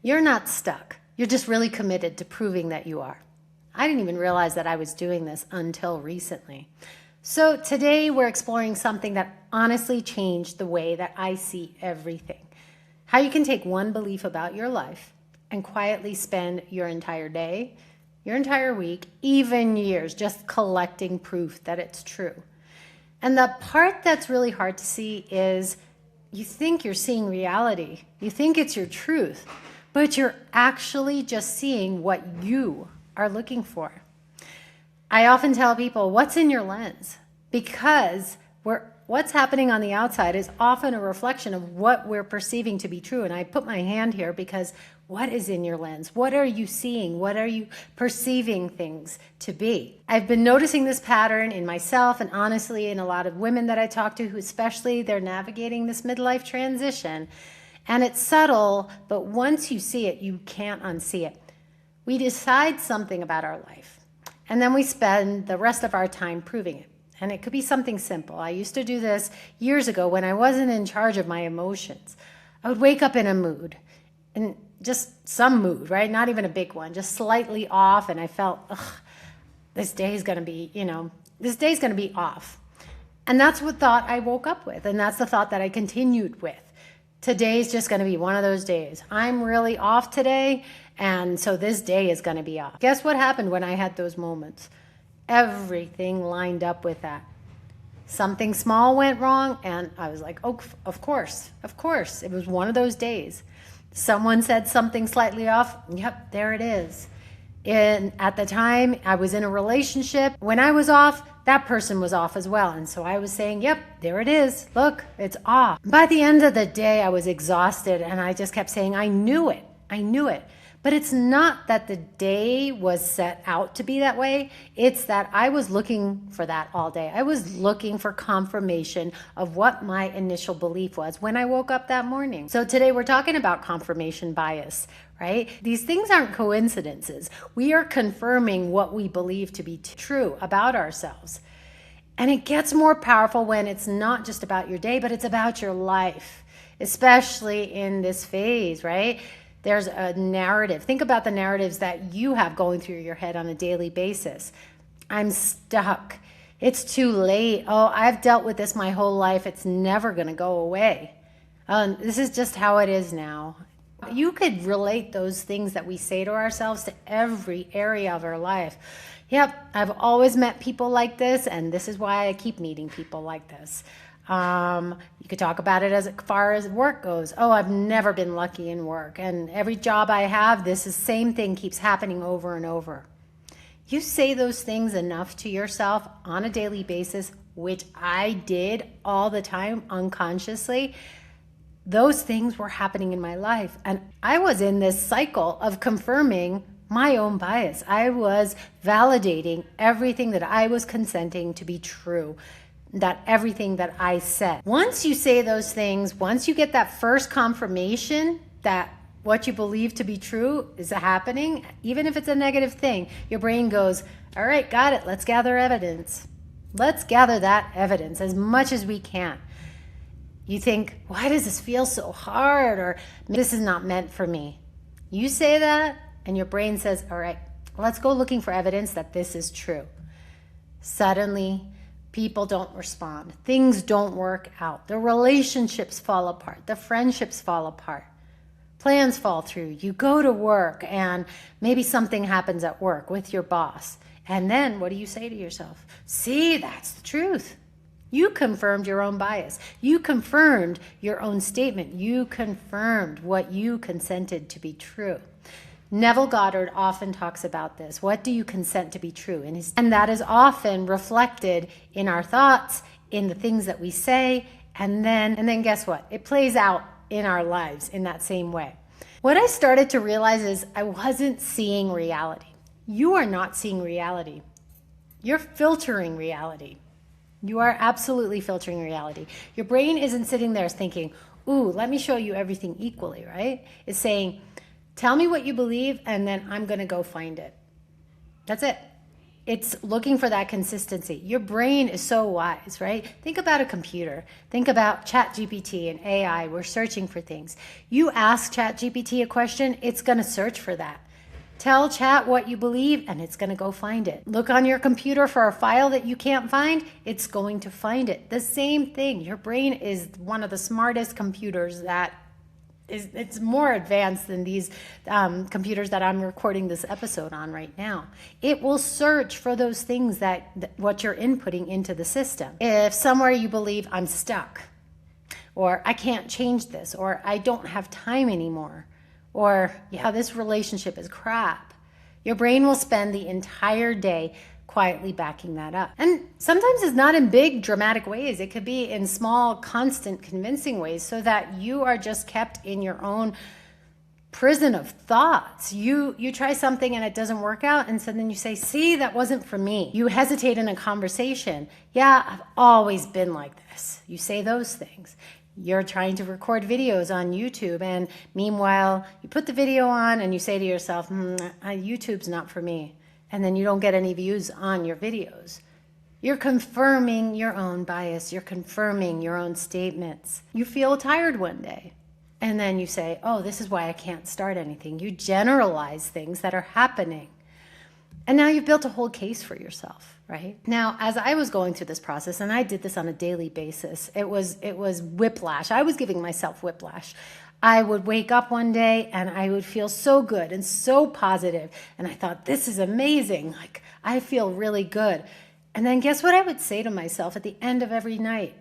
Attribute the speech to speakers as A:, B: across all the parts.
A: You're not stuck. You're just really committed to proving that you are. I didn't even realize that I was doing this until recently. So today we're exploring something that honestly changed the way that I see everything. How you can take one belief about your life and quietly spend your entire day, your entire week, even years just collecting proof that it's true. And the part that's really hard to see is you think you're seeing reality. You think it's your truth, but you're actually just seeing what you are looking for. I often tell people, what's in your lens? Because what's happening on the outside is often a reflection of what we're perceiving to be true. And I put my hand here because what is in your lens? What are you seeing? What are you perceiving things to be? I've been noticing this pattern in myself and honestly in a lot of women that I talk to who especially they're navigating this midlife transition. And it's subtle, but once you see it, you can't unsee it. We decide something about our life, and then we spend the rest of our time proving it. And it could be something simple. I used to do this years ago when I wasn't in charge of my emotions. I would wake up in a mood, and just some mood, right? Not even a big one, just slightly off. And I felt, this day's going to be off. And that's what thought I woke up with. And that's the thought that I continued with. Today's just going to be one of those days. I'm really off today, and so this day is going to be off. Guess what happened when I had those moments? Everything lined up with that. Something small went wrong, and I was like, oh, of course. It was one of those days. Someone said something slightly off. Yep, there it is. And at the time, I was in a relationship. When I was off, that person was off as well. And so I was saying, yep, there it is. Look, it's off. By the end of the day, I was exhausted, and I just kept saying, I knew it. But it's not that the day was set out to be that way. It's that I was looking for that all day. I was looking for confirmation of what my initial belief was when I woke up that morning. So today we're talking about confirmation bias, right? These things aren't coincidences. We are confirming what we believe to be true about ourselves. And it gets more powerful when it's not just about your day, but it's about your life, especially in this phase, right? There's a narrative. Think about the narratives that you have going through your head on a daily basis. I'm stuck. It's too late. Oh, I've dealt with this my whole life. It's never going to go away. This is just how it is now. You could relate those things that we say to ourselves to every area of our life. Yep, I've always met people like this, and this is why I keep meeting people like this. You could talk about it as far as work goes. Oh, I've never been lucky in work. And every job I have, this is same thing keeps happening over and over. You say those things enough to yourself on a daily basis, which I did all the time unconsciously. Those things were happening in my life. And I was in this cycle of confirming my own bias. I was validating everything that I was consenting to be true. That everything that I said. Once you say those things, once you get that first confirmation that what you believe to be true is happening, even if it's a negative thing, your brain goes, all right, got it. Let's gather evidence. Let's gather that evidence as much as we can. You think, why does this feel so hard? Or this is not meant for me. You say that and your brain says, all right, let's go looking for evidence that this is true. Suddenly, people don't respond. Things don't work out. The relationships fall apart. The friendships fall apart. Plans fall through. You go to work and maybe something happens at work with your boss. And then what do you say to yourself? See, that's the truth. You confirmed your own bias. You confirmed your own statement. You confirmed what you consented to be true. Neville Goddard often talks about this. What do you consent to be true? And that is often reflected in our thoughts, in the things that we say, and then guess what? It plays out in our lives in that same way. What I started to realize is I wasn't seeing reality. You are not seeing reality. You're filtering reality. You are absolutely filtering reality. Your brain isn't sitting there thinking, ooh, let me show you everything equally, right? It's saying, tell me what you believe, and then I'm going to go find it. That's it. It's looking for that consistency. Your brain is so wise, right? Think about a computer. Think about ChatGPT and AI. We're searching for things. You ask ChatGPT a question, it's going to search for that. Tell Chat what you believe, and it's going to go find it. Look on your computer for a file that you can't find, it's going to find it. The same thing. Your brain is one of the smartest computers that it's more advanced than these computers that I'm recording this episode on right now. It will search for those things that what you're inputting into the system. If somewhere you believe I'm stuck, or I can't change this, or I don't have time anymore, or yeah, this relationship is crap, your brain will spend the entire day quietly backing that up. And sometimes it's not in big dramatic ways. It could be in small, constant, convincing ways, so that you are just kept in your own prison of thoughts. You try something and it doesn't work out, and so then you say, see, that wasn't for me. You hesitate in a conversation. Yeah, I've always been like this. You say those things. You're trying to record videos on YouTube, and meanwhile, you put the video on and you say to yourself, YouTube's not for me. And then you don't get any views on your videos. You're confirming your own bias. You're confirming your own statements. You feel tired one day, and then you say, oh, this is why I can't start anything. You generalize things that are happening. And now you've built a whole case for yourself, right? Now, as I was going through this process, and I did this on a daily basis, it was whiplash. I was giving myself whiplash. I would wake up one day and I would feel so good and so positive. And I thought, this is amazing. Like, I feel really good. And then guess what I would say to myself at the end of every night?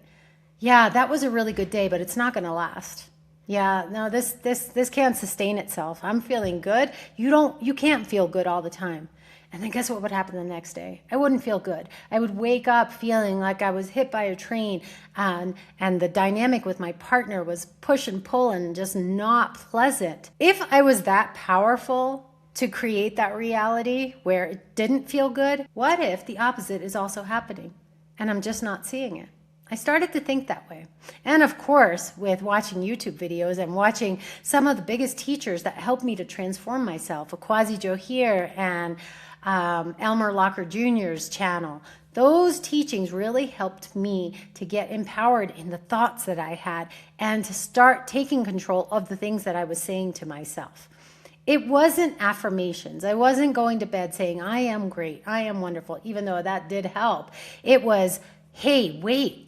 A: Yeah, that was a really good day, but it's not going to last. Yeah, no, this can't sustain itself. I'm feeling good. You can't feel good all the time. And then guess what would happen the next day? I wouldn't feel good. I would wake up feeling like I was hit by a train, and the dynamic with my partner was push and pull and just not pleasant. If I was that powerful to create that reality where it didn't feel good, what if the opposite is also happening and I'm just not seeing it? I started to think that way. And of course, with watching YouTube videos and watching some of the biggest teachers that helped me to transform myself, Akwasi Johir and Elmer Locker Jr.'s channel, those teachings really helped me to get empowered in the thoughts that I had and to start taking control of the things that I was saying to myself. It wasn't affirmations. I wasn't going to bed saying, I am great, I am wonderful, even though that did help. It was, hey, wait,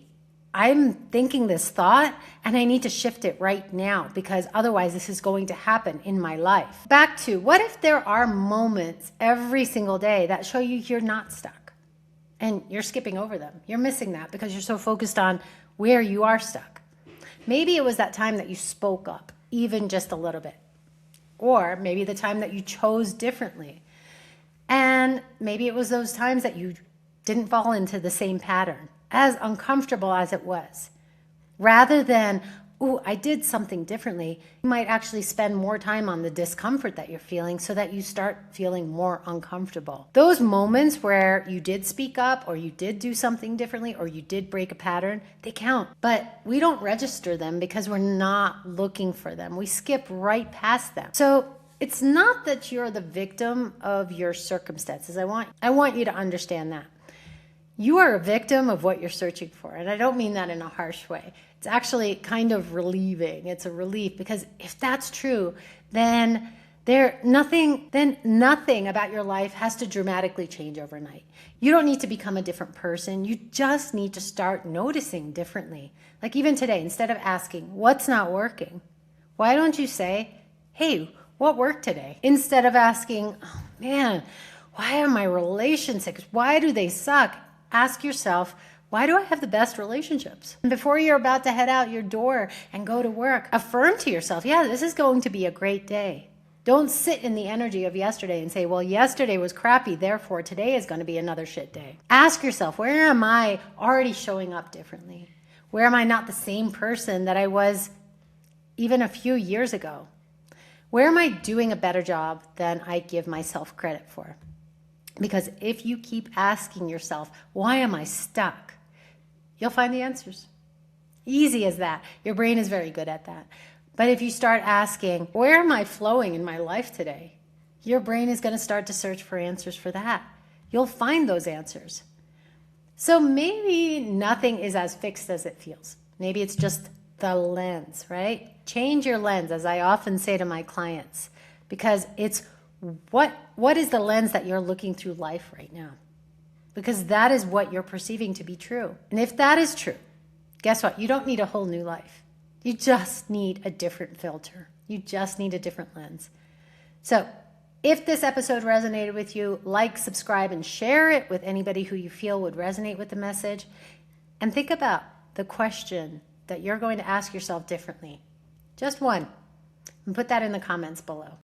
A: I'm thinking this thought and I need to shift it right now, because otherwise this is going to happen in my life. Back to, what if there are moments every single day that show you you're not stuck and you're skipping over them? You're missing that because you're so focused on where you are stuck. Maybe it was that time that you spoke up, even just a little bit. Or maybe the time that you chose differently. And maybe it was those times that you didn't fall into the same pattern, as uncomfortable as it was. Rather than, ooh, I did something differently, you might actually spend more time on the discomfort that you're feeling so that you start feeling more uncomfortable. Those moments where you did speak up, or you did do something differently, or you did break a pattern, they count. But we don't register them because we're not looking for them. We skip right past them. So it's not that you're the victim of your circumstances. I want you to understand that. You are a victim of what you're searching for. And I don't mean that in a harsh way. It's actually kind of relieving. It's a relief, because if that's true, then nothing about your life has to dramatically change overnight. You don't need to become a different person. You just need to start noticing differently. Like even today, instead of asking, what's not working? Why don't you say, hey, what worked today? Instead of asking, oh man, why are my relationships? Why do they suck? Ask yourself, why do I have the best relationships? And before you're about to head out your door and go to work, affirm to yourself, yeah, this is going to be a great day. Don't sit in the energy of yesterday and say, well, yesterday was crappy, therefore today is going to be another shit day. Ask yourself, where am I already showing up differently? Where am I not the same person that I was even a few years ago? Where am I doing a better job than I give myself credit for? Because if you keep asking yourself, why am I stuck? You'll find the answers. Easy as that. Your brain is very good at that. But if you start asking, where am I flowing in my life today? Your brain is going to start to search for answers for that. you'll find those answers. So maybe nothing is as fixed as it feels. Maybe it's just the lens, right? Change your lens, as I often say to my clients, because it's what is the lens that you're looking through life right now? Because that is what you're perceiving to be true. And if that is true, guess what? You don't need a whole new life. You just need a different filter. You just need a different lens. So if this episode resonated with you, like, subscribe, and share it with anybody who you feel would resonate with the message. And think about the question that you're going to ask yourself differently. Just one. And put that in the comments below.